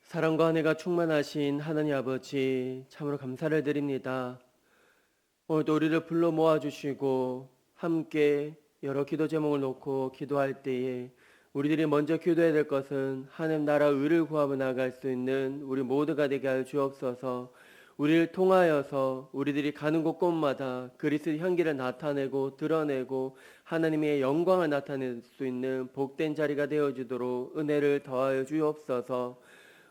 사랑과 은혜가 충만하신 하나님 아버지, 참으로 감사를 드립니다. 오늘도 우리를 불러 모아주시고 함께 여러 기도 제목을 놓고 기도할 때에 우리들이 먼저 기도해야 될 것은 하나님 나라 의를 구하며 나아갈 수 있는 우리 모두가 되게 하여 주옵소서. 우리를 통하여서 우리들이 가는 곳곳마다 그리스도의 향기를 나타내고 드러내고 하나님의 영광을 나타낼 수 있는 복된 자리가 되어주도록 은혜를 더하여 주옵소서.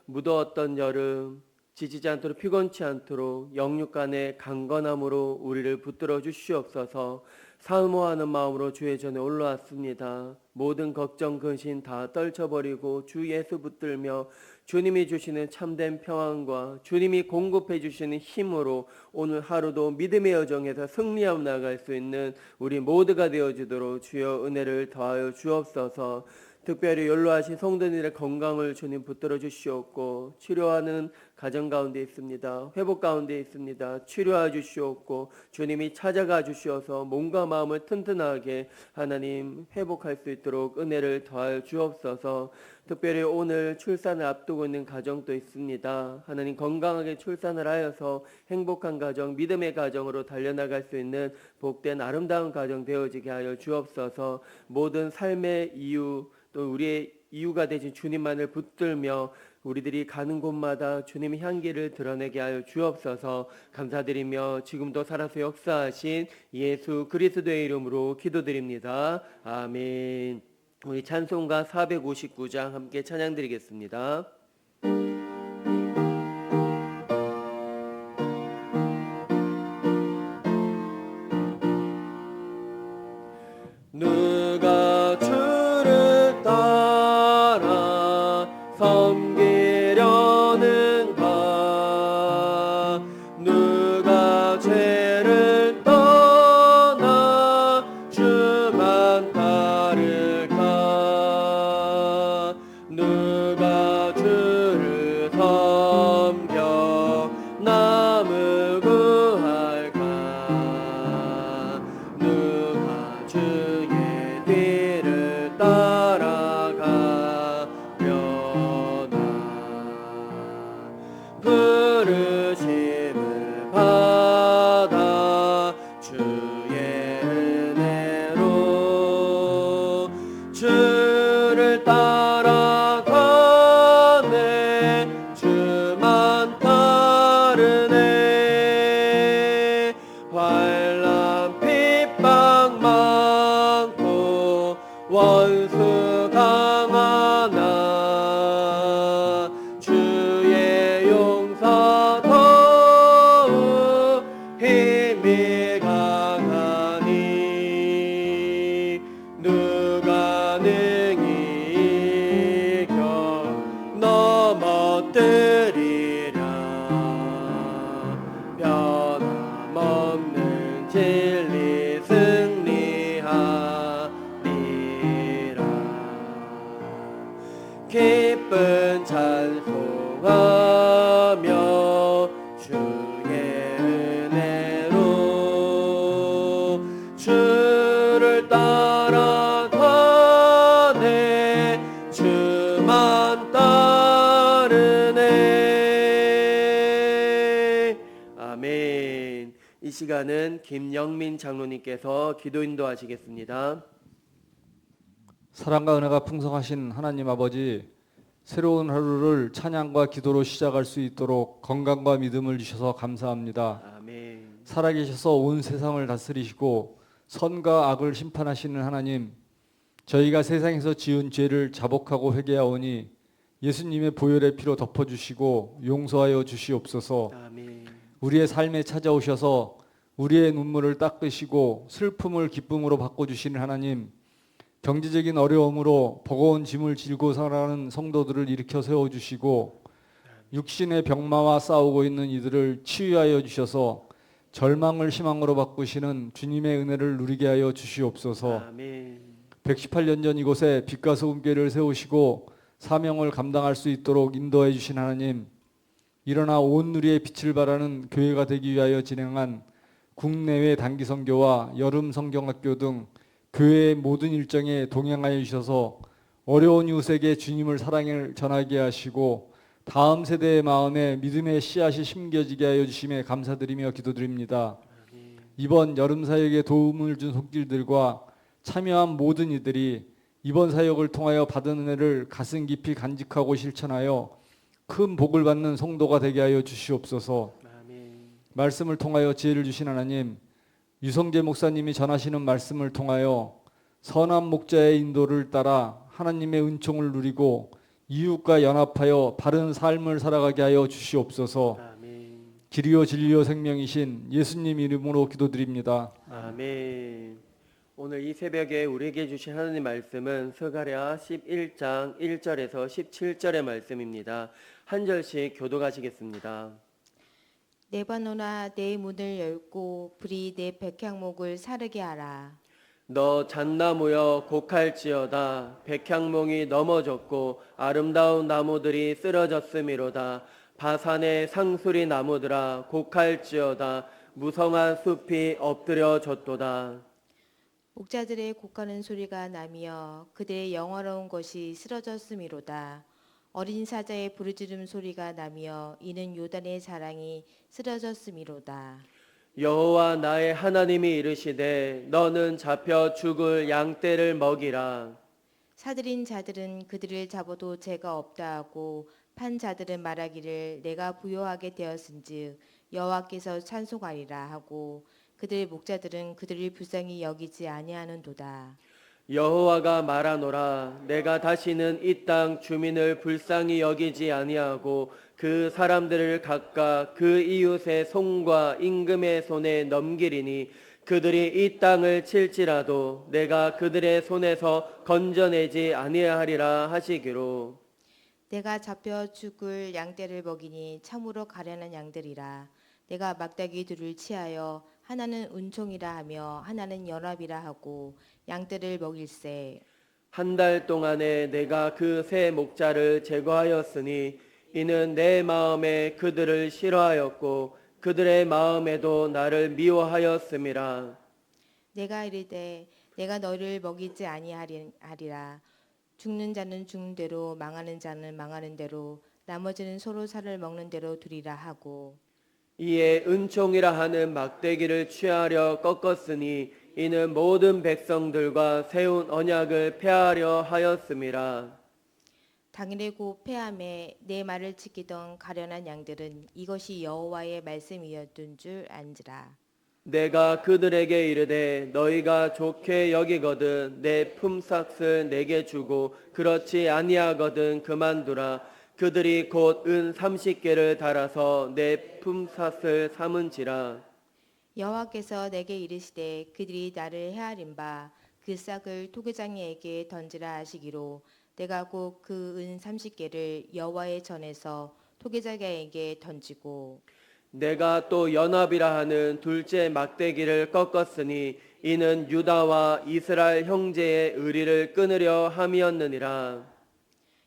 무더웠던 여름, 지치지 않도록 피곤치 않도록 영육간의 강건함으로 우리를 붙들어 주시옵소서. 사모하는 마음으로 주의 전에 올라왔습니다. 모든 걱정 근심 다 떨쳐버리고 주 예수 붙들며 주님이 주시는 참된 평안과 주님이 공급해 주시는 힘으로 오늘 하루도 믿음의 여정에서 승리하며 나갈 수 있는 우리 모두가 되어주도록 주여 은혜를 더하여 주옵소서. 특별히 연로하신 성도님의 건강을 주님 붙들어 주시옵고 치료하는 가정 가운데 있습니다. 회복 가운데 있습니다. 치료해 주시옵고 주님이 찾아가 주시어서 몸과 마음을 튼튼하게 하나님 회복할 수 있도록 은혜를 더하여 주옵소서. 특별히 오늘 출산을 앞두고 있는 가정도 있습니다. 하나님 건강하게 출산을 하여서 행복한 가정, 믿음의 가정으로 달려나갈 수 있는 복된 아름다운 가정 되어지게 하여 주옵소서. 모든 삶의 이유 또 우리의 이유가 되신 주님만을 붙들며 우리들이 가는 곳마다 주님의 향기를 드러내게 하여 주옵소서. 감사드리며 지금도 살아서 역사하신 예수 그리스도의 이름으로 기도드립니다. 아멘. 우리 찬송가 459장 함께 찬양드리겠습니다. 누가 주를 따라 섬기려는가? 누가 죄를 떠나 주만 따를까? 누가 주를 섬겨 남을 구할까? 누가 주의 뒤를 따라가려나? 부르심을 받아 주의 은혜로 주를 따라가네. 주만 따르네. 환난 핍박 많고 원수 강하나 주의 용서 더욱 힘이 강하니 누가 능히 이겨 넘어뜨리랴. 변함없는 진리 승리하리라. 기쁜 찬송하며 주의 은혜로 주를 따라가네. 주만 따르네. 아멘. 이 시간은 김영민 장로님께서 기도 인도하시겠습니다. 사랑과 은혜가 풍성하신 하나님 아버지, 새로운 하루를 찬양과 기도로 시작할 수 있도록 건강과 믿음을 주셔서 감사합니다. 아멘. 살아계셔서 온 세상을 다스리시고 선과 악을 심판하시는 하나님, 저희가 세상에서 지은 죄를 자복하고 회개하오니 예수님의 보혈의 피로 덮어주시고 용서하여 주시옵소서. 아멘. 우리의 삶에 찾아오셔서 우리의 눈물을 닦으시고 슬픔을 기쁨으로 바꿔주시는 하나님, 경제적인 어려움으로 버거운 짐을 지고 살아가는 성도들을 일으켜 세워주시고 육신의 병마와 싸우고 있는 이들을 치유하여 주셔서 절망을 희망으로 바꾸시는 주님의 은혜를 누리게 하여 주시옵소서. 아멘. 118년 전 이곳에 빛과 소금교회를 세우시고 사명을 감당할 수 있도록 인도해 주신 하나님, 일어나 온 누리의 빛을 발하는 교회가 되기 위하여 진행한 국내외 단기 선교와 여름 성경학교 등 교회의 모든 일정에 동행하여 주셔서 어려운 이웃에게 주님을 사랑을 전하게 하시고 다음 세대의 마음에 믿음의 씨앗이 심겨지게 하여 주심에 감사드리며 기도드립니다. 이번 여름 사역에 도움을 준 손길들과 참여한 모든 이들이 이번 사역을 통하여 받은 은혜를 가슴 깊이 간직하고 실천하여 큰 복을 받는 성도가 되게 하여 주시옵소서. 아멘. 말씀을 통하여 지혜를 주신 하나님, 유성재 목사님이 전하시는 말씀을 통하여 선한 목자의 인도를 따라 하나님의 은총을 누리고 이웃과 연합하여 바른 삶을 살아가게 하여 주시옵소서. 아멘. 길이요 진리요 생명이신 예수님 이름으로 기도드립니다. 아멘. 오늘 이 새벽에 우리에게 주신 하나님 말씀은 스가랴 11장 1절에서 17절의 말씀입니다. 한 절씩 교독하시겠습니다. 네바노나 내 문을 열고 불이 내 백향목을 사르게 하라. 너 잣나무여 곡할지어다. 백향목이 넘어졌고 아름다운 나무들이 쓰러졌음이로다. 바산의 상수리 나무들아 곡할지어다. 무성한 숲이 엎드려졌도다. 목자들의 곡하는 소리가 나며 그들의 영화로운 것이 쓰러졌음이로다. 어린 사자의 부르짖음 소리가 나며 이는 요단의 자랑이 쓰러졌음이로다. 여호와 나의 하나님이 이르시되 너는 잡혀 죽을 양떼를 먹이라. 사들인 자들은 그들을 잡아도 죄가 없다 하고 판 자들은 말하기를 내가 부요하게 되었은즉 여호와께서 찬송하리라 하고 그들의 목자들은 그들을 불쌍히 여기지 아니하는도다. 여호와가 말하노라. 내가 다시는 이 땅 주민을 불쌍히 여기지 아니하고 그 사람들을 각각 그 이웃의 손과 임금의 손에 넘기리니 그들이 이 땅을 칠지라도 내가 그들의 손에서 건져내지 아니하리라 하시기로. 내가 잡혀 죽을 양떼를 먹이니 참으로 가련한 양들이라. 내가 막대기 둘을 치하여 하나는 은총이라 하며 하나는 연합이라 하고 양떼를 먹일세. 한 달 동안에 내가 그 세 목자를 제거하였으니 이는 내 마음에 그들을 싫어하였고 그들의 마음에도 나를 미워하였음이라. 내가 이르되 내가 너를 먹이지 아니하리라. 죽는 자는 죽는 대로 망하는 자는 망하는 대로 나머지는 서로 살을 먹는 대로 두리라 하고 이에 은총이라 하는 막대기를 취하려 꺾었으니 이는 모든 백성들과 세운 언약을 폐하려 하였음이라. 당일에 곧 패함에 내 말을 지키던 가련한 양들은 이것이 여호와의 말씀이었던 줄 안지라. 내가 그들에게 이르되 너희가 좋게 여기거든 내 품삯을 내게 주고 그렇지 아니하거든 그만두라. 그들이 곧 은 30개를 달아서 내 품삯을 삼은지라. 여호와께서 내게 이르시되 그들이 나를 헤아린 바 그 싹을 토기장이에게 던지라 하시기로 내가 곧 그 은 30개를 여호와의 전에서 토기장이에게 던지고 내가 또 연합이라 하는 둘째 막대기를 꺾었으니 이는 유다와 이스라엘 형제의 의리를 끊으려 함이었느니라.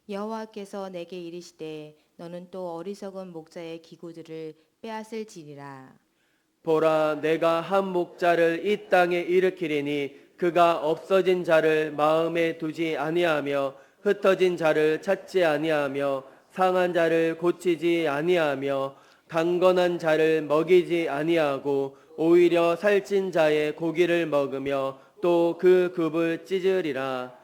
여호와께서 내게 이르시되 너는 또 어리석은 목자의 기구들을 빼앗을지니라. 보라 내가 한 목자를 이 땅에 일으키리니 그가 없어진 자를 마음에 두지 아니하며 흩어진 자를 찾지 아니하며 상한 자를 고치지 아니하며 강건한 자를 먹이지 아니하고 오히려 살찐 자의 고기를 먹으며 또 그 굽을 찢으리라.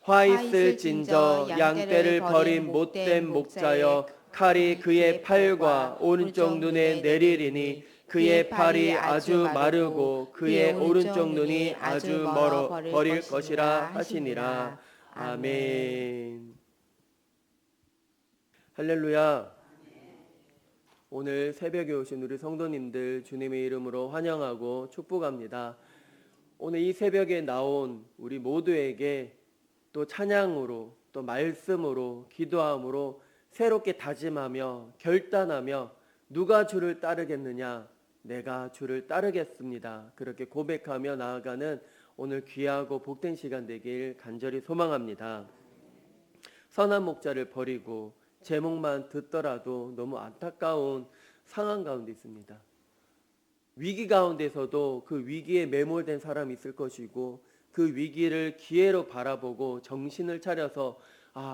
화 있을 진저 양떼를 버린 못된 목자여 칼이 그의 팔과 오른쪽 눈에 내리리니 그의 팔이 아주 마르고 그의 오른쪽 눈이 아주 멀어 버릴 것이라 하시니라. 아멘. 할렐루야. 오늘 새벽에 오신 우리 성도님들 주님의 이름으로 환영하고 축복합니다. 오늘 이 새벽에 나온 우리 모두에게 또 찬양으로 또 말씀으로 기도함으로 새롭게 다짐하며 결단하며 누가 주를 따르겠느냐? 내가 주를 따르겠습니다. 그렇게 고백하며 나아가는 오늘 귀하고 복된 시간 되길 간절히 소망합니다. 선한 목자를 버리고 제목만 듣더라도 너무 안타까운 상황 가운데 있습니다. 위기 가운데서도 그 위기에 매몰된 사람이 있을 것이고 그 위기를 기회로 바라보고 정신을 차려서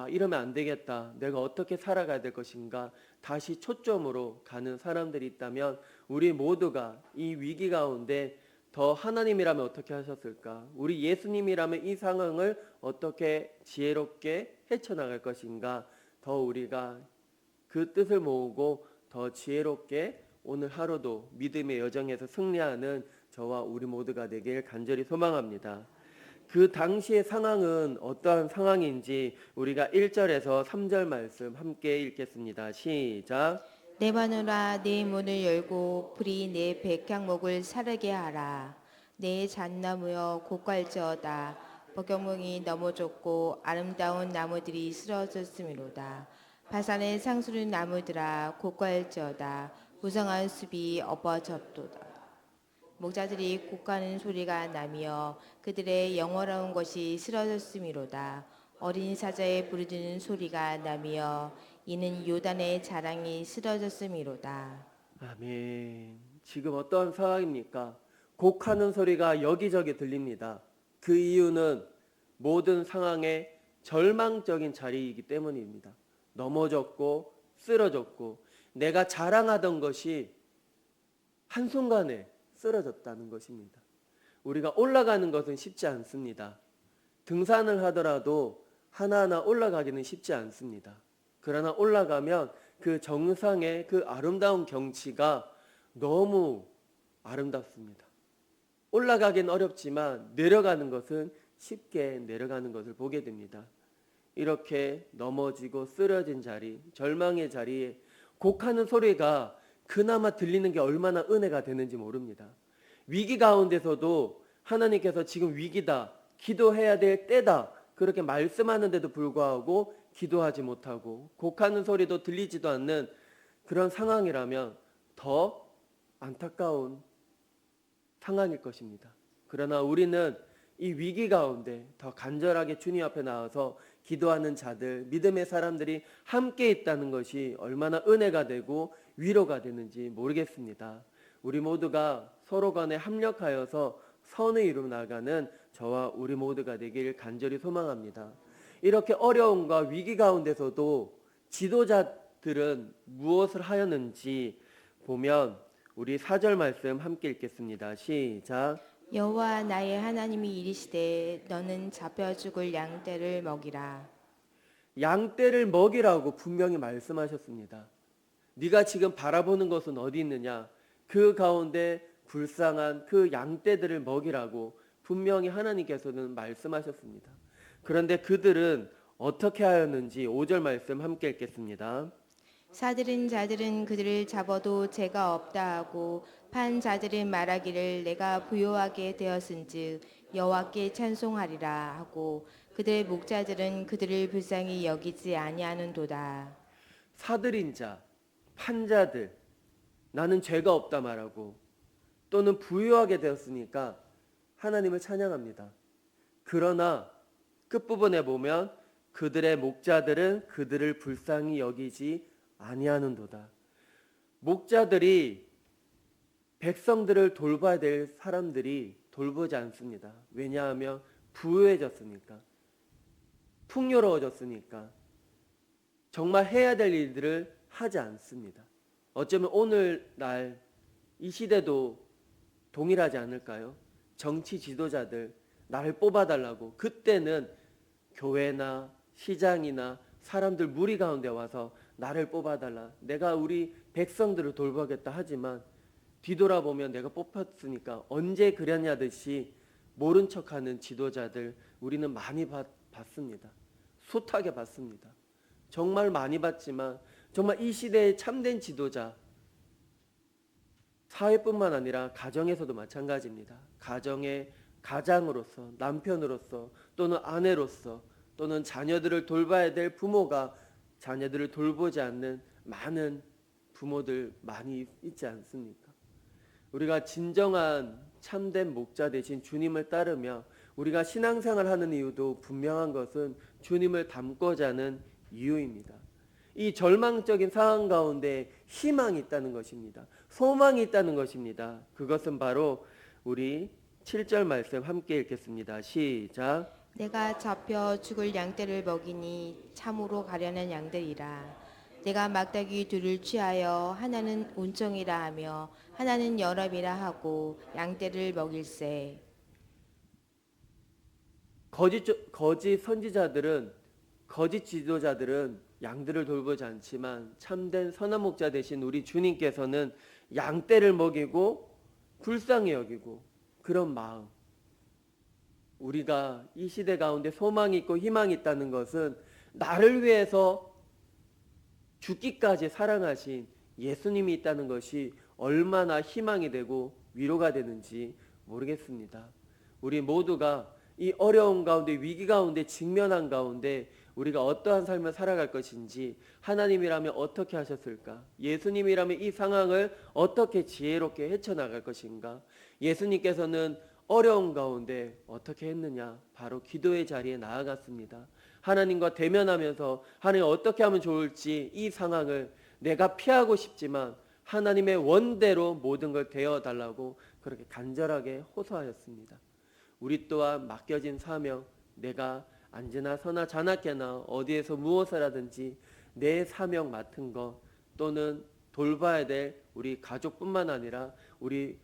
이러면 안 되겠다. 내가 어떻게 살아가야 될 것인가. 다시 초점으로 가는 사람들이 있다면 우리 모두가 이 위기 가운데 더 하나님이라면 어떻게 하셨을까? 우리 예수님이라면 이 상황을 어떻게 지혜롭게 헤쳐나갈 것인가? 더 우리가 그 뜻을 모으고 더 지혜롭게 오늘 하루도 믿음의 여정에서 승리하는 저와 우리 모두가 되길 간절히 소망합니다. 그 당시의 상황은 어떠한 상황인지 우리가 1절에서 3절 말씀 함께 읽겠습니다. 시작. 내 마누라 내 문을 열고 불이 내 백향목을 사르게 하라. 내 잣나무여 곧갈지어다. 복경목이 넘어졌고 아름다운 나무들이 쓰러졌음이로다. 바산의 상수른 나무들아 곧갈지어다. 무성한 숲이 엎어졌도다. 목자들이 곡하는 소리가 나며 그들의 영원한 것이 쓰러졌음이로다. 어린 사자의 부르짖는 소리가 나며 이는 요단의 자랑이 쓰러졌음이로다. 아멘. 지금 어떠한 상황입니까? 곡하는 소리가 여기저기 들립니다. 그 이유는 모든 상황에 절망적인 자리이기 때문입니다. 넘어졌고 쓰러졌고 내가 자랑하던 것이 한순간에 쓰러졌다는 것입니다. 우리가 올라가는 것은 쉽지 않습니다. 등산을 하더라도 하나하나 올라가기는 쉽지 않습니다. 그러나 올라가면 그 정상의 그 아름다운 경치가 너무 아름답습니다. 올라가긴 어렵지만 내려가는 것은 쉽게 내려가는 것을 보게 됩니다. 이렇게 넘어지고 쓰러진 자리, 절망의 자리에 곡하는 소리가 그나마 들리는 게 얼마나 은혜가 되는지 모릅니다. 위기 가운데서도 하나님께서 지금 위기다, 기도해야 될 때다, 그렇게 말씀하는데도 불구하고 기도하지 못하고 곡하는 소리도 들리지도 않는 그런 상황이라면 더 안타까운 상황일 것입니다. 그러나 우리는 이 위기 가운데 더 간절하게 주님 앞에 나와서 기도하는 자들, 믿음의 사람들이 함께 있다는 것이 얼마나 은혜가 되고 위로가 되는지 모르겠습니다. 우리 모두가 서로 간에 합력하여서 선을 이루어 나가는 저와 우리 모두가 되길 간절히 소망합니다. 이렇게 어려움과 위기 가운데서도 지도자들은 무엇을 하였는지 보면 우리 4절 말씀 함께 읽겠습니다. 시작. 여호와 나의 하나님이 이르시되 너는 잡혀 죽을 양떼를 먹이라. 양떼를 먹이라고 분명히 말씀하셨습니다. 네가 지금 바라보는 것은 어디 있느냐? 그 가운데 불쌍한 그 양떼들을 먹이라고 분명히 하나님께서는 말씀하셨습니다. 그런데 그들은 어떻게 하였는지 5절 말씀 함께 읽겠습니다. 사들은 자들은 그들을 잡아도 죄가 없다 하고 판 자들은 말하기를 내가 부요하게 되었은즉 여호와께 찬송하리라 하고 그들의 목자들은 그들을 불쌍히 여기지 아니하는도다. 사들인 자, 판자들, 나는 죄가 없다 말하고 또는 부유하게 되었으니까 하나님을 찬양합니다. 그러나 끝부분에 보면 그들의 목자들은 그들을 불쌍히 여기지 아니하는도다. 목자들이 백성들을 돌봐야 될 사람들이 돌보지 않습니다. 왜냐하면 부유해졌으니까, 풍요로워졌으니까 정말 해야 될 일들을 하지 않습니다. 어쩌면 오늘날 이 시대도 동일하지 않을까요? 정치 지도자들 나를 뽑아달라고 그때는 교회나 시장이나 사람들 무리 가운데 와서 나를 뽑아달라, 내가 우리 백성들을 돌보겠다 하지만 뒤돌아보면 내가 뽑혔으니까 언제 그랬냐듯이 모른 척하는 지도자들 우리는 많이 봤습니다. 숱하게 봤습니다. 정말 많이 봤지만 정말 이 시대의 참된 지도자, 사회뿐만 아니라 가정에서도 마찬가지입니다. 가정의 가장으로서, 남편으로서 또는 아내로서 또는 자녀들을 돌봐야 될 부모가 자녀들을 돌보지 않는 많은 부모들 많이 있지 않습니까? 우리가 진정한 참된 목자 되신 주님을 따르며 우리가 신앙생활 하는 이유도 분명한 것은 주님을 닮고자 하는 이유입니다. 이 절망적인 상황 가운데 희망이 있다는 것입니다. 소망이 있다는 것입니다. 그것은 바로 우리 7절 말씀 함께 읽겠습니다. 시작. 내가 잡혀 죽을 양떼를 먹이니 참으로 가련한 양들이라. 내가 막대기 둘을 취하여 하나는 온청이라 하며 하나는 여람이라 하고 양떼를 먹일세. 거짓 선지자들은, 거짓 지도자들은 양들을 돌보지 않지만 참된 선한 목자 되신 우리 주님께서는 양떼를 먹이고 불쌍히 여기고, 그런 마음, 우리가 이 시대 가운데 소망이 있고 희망이 있다는 것은 나를 위해서 죽기까지 사랑하신 예수님이 있다는 것이 얼마나 희망이 되고 위로가 되는지 모르겠습니다. 우리 모두가 이 어려운 가운데, 위기 가운데, 직면한 가운데 우리가 어떠한 삶을 살아갈 것인지, 하나님이라면 어떻게 하셨을까? 예수님이라면 이 상황을 어떻게 지혜롭게 헤쳐나갈 것인가? 예수님께서는 어려운 가운데 어떻게 했느냐? 바로 기도의 자리에 나아갔습니다. 하나님과 대면하면서 하나님 어떻게 하면 좋을지, 이 상황을 내가 피하고 싶지만 하나님의 원대로 모든 걸 되어달라고 그렇게 간절하게 호소하였습니다. 우리 또한 맡겨진 사명, 내가 안지나 서나 자나깨나 어디에서 무엇을 하든지 내 사명 맡은 것, 또는 돌봐야 될 우리 가족뿐만 아니라 우리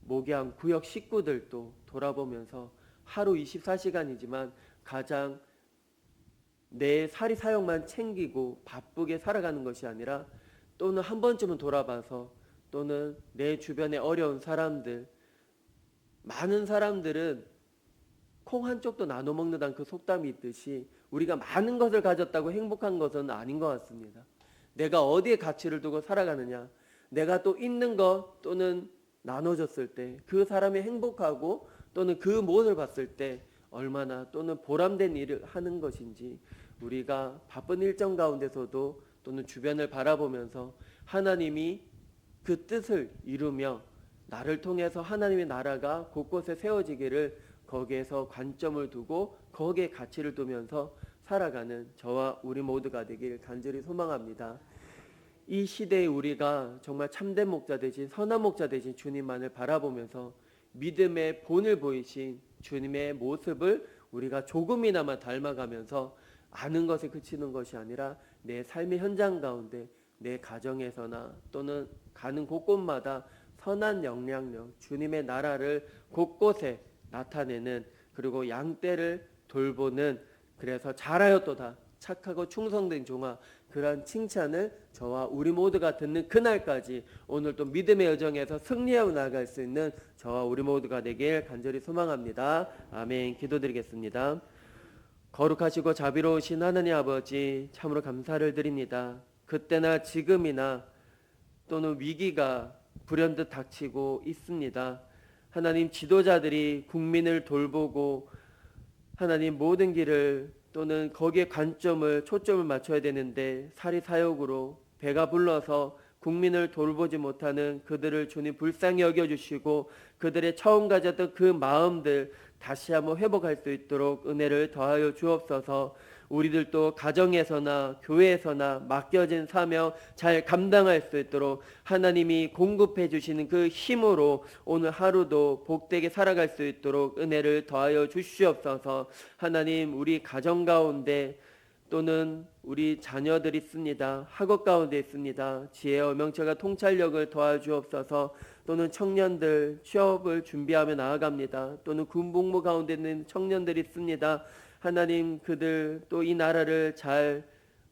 목양 구역 식구들도 돌아보면서 하루 24시간이지만 가장 내 사리 사욕만 챙기고 바쁘게 살아가는 것이 아니라, 또는 한 번쯤은 돌아봐서, 또는 내 주변에 어려운 사람들, 많은 사람들은 콩 한 쪽도 나눠 먹는다는 그 속담이 있듯이 우리가 많은 것을 가졌다고 행복한 것은 아닌 것 같습니다. 내가 어디에 가치를 두고 살아가느냐, 내가 또 있는 것 또는 나눠줬을 때 그 사람이 행복하고, 또는 그 무엇을 봤을 때 얼마나 또는 보람된 일을 하는 것인지, 우리가 바쁜 일정 가운데서도 또는 주변을 바라보면서 하나님이 그 뜻을 이루며 나를 통해서 하나님의 나라가 곳곳에 세워지기를, 거기에서 관점을 두고 거기에 가치를 두면서 살아가는 저와 우리 모두가 되길 간절히 소망합니다. 이 시대에 우리가 정말 참된 목자 되신, 선한 목자 되신 주님만을 바라보면서 믿음의 본을 보이신 주님의 모습을 우리가 조금이나마 닮아가면서 아는 것에 그치는 것이 아니라 내 삶의 현장 가운데, 내 가정에서나 또는 가는 곳곳마다 선한 영향력, 주님의 나라를 곳곳에 나타내는, 그리고 양떼를 돌보는, 그래서 잘하였도다 착하고 충성된 종아, 그러한 칭찬을 저와 우리 모두가 듣는 그날까지 오늘 또 믿음의 여정에서 승리하고 나아갈 수 있는 저와 우리 모두가 되길 간절히 소망합니다. 아멘. 기도드리겠습니다. 거룩하시고 자비로우신 하나님 아버지, 참으로 감사를 드립니다. 그때나 지금이나 또는 위기가 불현듯 닥치고 있습니다. 하나님, 지도자들이 국민을 돌보고 하나님 모든 길을 또는 거기에 관점을, 초점을 맞춰야 되는데 사리사욕으로 배가 불러서 국민을 돌보지 못하는 그들을 주님 불쌍히 여겨주시고, 그들의 처음 가졌던 그 마음들 다시 한번 회복할 수 있도록 은혜를 더하여 주옵소서. 우리들도 가정에서나 교회에서나 맡겨진 사명 잘 감당할 수 있도록 하나님이 공급해 주시는 그 힘으로 오늘 하루도 복되게 살아갈 수 있도록 은혜를 더하여 주시옵소서. 하나님, 우리 가정 가운데 또는 우리 자녀들이 있습니다. 학업 가운데 있습니다. 지혜와 명철과 통찰력을 도와주옵소서. 또는 청년들 취업을 준비하며 나아갑니다. 또는 군복무 가운데 있는 청년들이 있습니다. 하나님, 그들 또 이 나라를 잘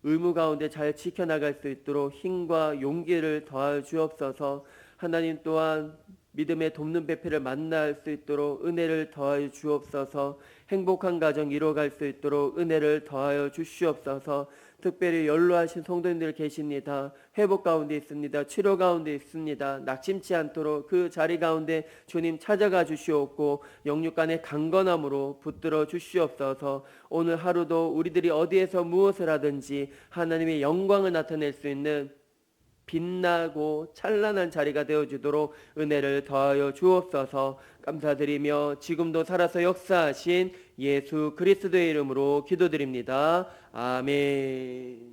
의무 가운데 잘 지켜나갈 수 있도록 힘과 용기를 더하주옵소서. 하나님 또한 믿음의 돕는 배필을 만날 수 있도록 은혜를 더하여 주옵소서. 행복한 가정 이루어갈 수 있도록 은혜를 더하여 주시옵소서. 특별히 연로하신 성도님들 계십니다. 회복 가운데 있습니다. 치료 가운데 있습니다. 낙심치 않도록 그 자리 가운데 주님 찾아가 주시옵고 영육간의 강건함으로 붙들어 주시옵소서. 오늘 하루도 우리들이 어디에서 무엇을 하든지 하나님의 영광을 나타낼 수 있는 빛나고 찬란한 자리가 되어주도록 은혜를 더하여 주옵소서. 감사드리며 지금도 살아서 역사하신 예수 그리스도의 이름으로 기도드립니다. 아멘.